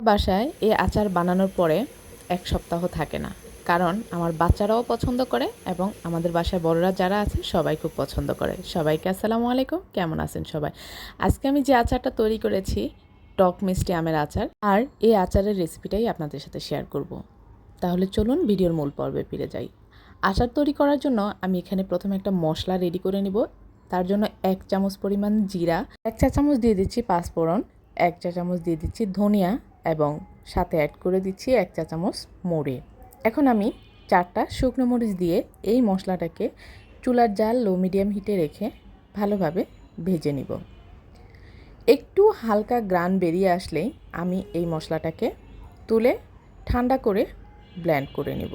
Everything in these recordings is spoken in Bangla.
বাসায় এই আচার বানানোর পরে ১ সপ্তাহ থাকে না, কারণ আমার বাচ্চারাও পছন্দ করে এবং আমাদের বাসায় বড়রা যারা আছে সবাই খুব পছন্দ করে। সবাইকে আসসালামু আলাইকুম, কেমন আছেন সবাই? আজকে আমি যে আচারটা তৈরি করেছি, টক মিষ্টি আমের আচার, আর এই আচারের রেসিপিটাই আপনাদের সাথে শেয়ার করব। তাহলে চলুন ভিডিওর মূল পর্বে ফিরে যাই। আচার তৈরি করার জন্য আমি এখানে প্রথমে একটা মশলা রেডি করে নিব। তার জন্য 1 চামচ পরিমাণ জিরা, 1 চা চামচ দিয়ে দিচ্ছি পাঁচফোড়ন, 1 চা চামচ দিয়ে দিচ্ছি ধনিয়া এবং সাথে অ্যাড করে দিচ্ছি 1 চা চামচ মৌরি। এখন আমি 4টা শুকনো মরিচ দিয়ে এই মশলাটাকে চুলার জাল লো মিডিয়াম হিটে রেখে ভালোভাবে ভেজে নিব। একটু হালকা গ্রান বেরিয়ে আসলেই আমি এই মশলাটাকে তুলে ঠান্ডা করে ব্লেন্ড করে নেব।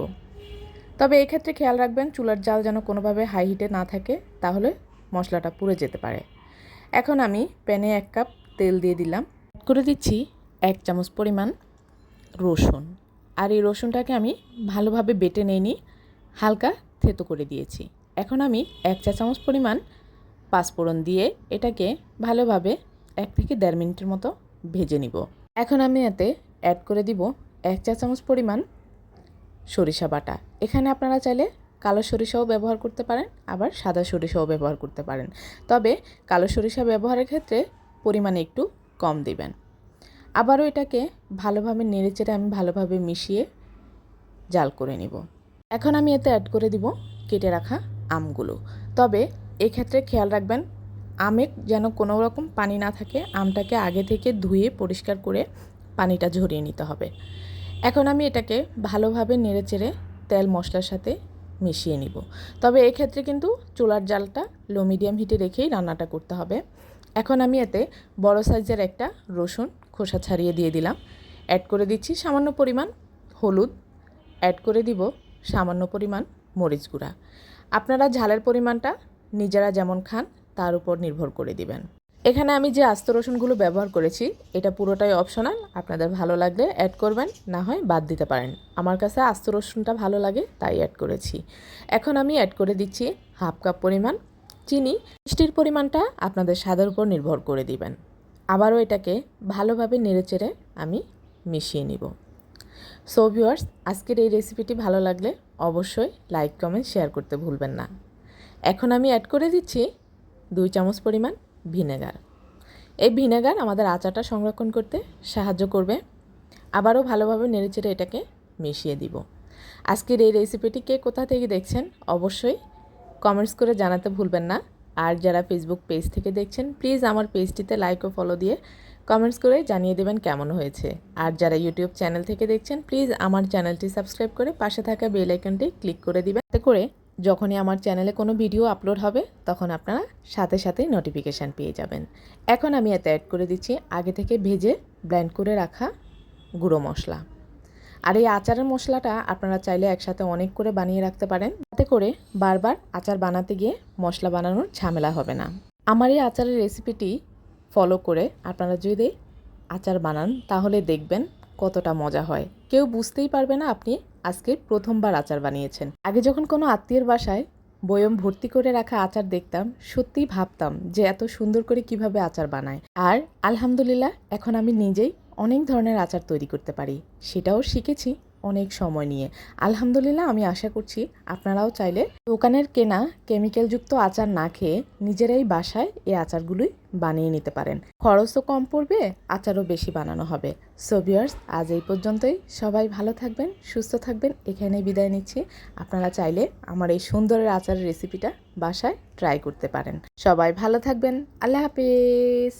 তবে এক্ষেত্রে খেয়াল রাখবেন চুলার জাল যেন কোনোভাবে হাই হিটে না থাকে, তাহলে মশলাটা পুড়ে যেতে পারে। এখন আমি প্যানে 1 কাপ তেল দিয়ে দিলাম, করে দিচ্ছি 1 চামচ পরিমাণ রসুন, আর এই রসুনটাকে আমি ভালোভাবে বেটে নিইনি, হালকা থেতো করে দিয়েছি। এখন আমি 1 চা চামচ পরিমাণ পাঁচফোড়ন দিয়ে এটাকে ভালোভাবে 1 থেকে 1.5 মিনিটের মতো ভেজে নিব। এখন আমি এতে অ্যাড করে দিব 1 চা চামচ পরিমাণ সরিষা বাটা। এখানে আপনারা চাইলে কালো সরিষাও ব্যবহার করতে পারেন, আবার সাদা সরিষাও ব্যবহার করতে পারেন। তবে কালো সরিষা ব্যবহারের ক্ষেত্রে পরিমাণে একটু কম দিবেন। আবারও এটাকে ভালোভাবে নেড়েচেড়ে আমি ভালোভাবে মিশিয়ে জাল করে নিব। এখন আমি এতে অ্যাড করে দিব কেটে রাখা আমগুলো। তবে এক্ষেত্রে খেয়াল রাখবেন আমে যেন কোনো রকম পানি না থাকে, আমটাকে আগে থেকে ধুয়ে পরিষ্কার করে পানিটা ঝরিয়ে নিতে হবে। এখন আমি এটাকে ভালোভাবে নেড়েচেড়ে তেল মশলার সাথে মিশিয়ে নিব। তবে এক্ষেত্রে কিন্তু চুলার জালটা লো মিডিয়াম হিটে রেখেই রান্নাটা করতে হবে। এখন আমি এতে বড় সাইজের একটা রসুন খোসা ছাড়িয়ে দিয়ে দিলাম, অ্যাড করে দিচ্ছি সামান্য পরিমাণ হলুদ, অ্যাড করে দিব সামান্য পরিমাণ মরিচ গুঁড়া। আপনারা ঝালের পরিমাণটা নিজেরা যেমন খান তার উপর নির্ভর করে দিবেন। এখানে আমি যে আস্ত রসুনগুলো ব্যবহার করেছি এটা পুরোটাই অপশনাল, আপনাদের ভালো লাগলে অ্যাড করবেন, না হয় বাদ দিতে পারেন। আমার কাছে আস্ত রসুনটা ভালো লাগে তাই অ্যাড করেছি। এখন আমি অ্যাড করে দিচ্ছি 1/2 কাপ পরিমাণ চিনি। মিষ্টির পরিমাণটা আপনাদের স্বাদের উপর নির্ভর করে দিবেন। আবারও এটাকে ভালোভাবে নেড়েচেড়ে আমি মিশিয়ে নিব। সো ভিউয়ার্স, আজকের এই রেসিপিটি ভালো লাগলে অবশ্যই লাইক কমেন্ট শেয়ার করতে ভুলবেন না। এখন আমি অ্যাড করে দিচ্ছি 2 চামচ পরিমাণ ভিনেগার। এই ভিনেগার আমাদের আচারটা সংরক্ষণ করতে সাহায্য করবে। আবারও ভালোভাবে নেড়েচেড়ে এটাকে মিশিয়ে দিব। আজকের এই রেসিপিটি কে কোথা থেকে দেখছেন অবশ্যই কমেন্টস করে জানাতে ভুলবেন না। আর যারা ফেসবুক পেজ থেকে দেখছেন প্লিজ আমার পেজটিতে লাইক ও ফলো দিয়ে কমেন্টস করে জানিয়ে দেবেন কেমন হয়েছে। আর যারা ইউটিউব চ্যানেল থেকে দেখছেন প্লিজ আমার চ্যানেলটি সাবস্ক্রাইব করে পাশে থাকা বেল আইকনটি ক্লিক করে দিবেন, এতে করে যখনই আমার চ্যানেলে কোনো ভিডিও আপলোড হবে তখন আপনারা সাথে সাথে নোটিফিকেশান পেয়ে যাবেন। এখন আমি এতে অ্যাড করে দিচ্ছি আগে থেকে ভেজে ব্লেন্ড করে রাখা গুঁড়ো মশলা। আর এই আচারের মশলাটা আপনারা চাইলে একসাথে অনেক করে বানিয়ে রাখতে পারেন, তাতে করে বারবার আচার বানাতে গিয়ে মশলা বানানোর ঝামেলা হবে না। আমার এই আচারের রেসিপিটি ফলো করে আপনারা যদি আচার বানান তাহলে দেখবেন কতটা মজা হয়। কেউ বুঝতেই পারবে না আপনি আজকে প্রথমবার আচার বানিয়েছেন। আগে যখন কোনো আত্মীয়ের বাসায় বয়ম ভর্তি করে রাখা আচার দেখতাম, সত্যিই ভাবতাম যে এত সুন্দর করে কিভাবে আচার বানায়। আর আলহামদুলিল্লাহ এখন আমি নিজেই অনেক ধরনের আচার তৈরি করতে পারি, সেটাও শিখেছি অনেক সময় নিয়ে। আলহামদুলিল্লাহ আমি আশা করছি আপনারাও চাইলে দোকানের কেনা কেমিক্যালযুক্ত আচার না খেয়ে নিজেরাই বাসায় এই আচারগুলোই বানিয়ে নিতে পারেন। খরচও কম পড়বে, আচারও বেশি বানানো হবে। সো ভিউয়ার্স, আজ এই পর্যন্তই। সবাই ভালো থাকবেন, সুস্থ থাকবেন, এখানেই বিদায় নিচ্ছি। আপনারা চাইলে আমার এই সুন্দরের আচারের রেসিপিটা বাসায় ট্রাই করতে পারেন। সবাই ভালো থাকবেন, আল্লাহ হাফেজ।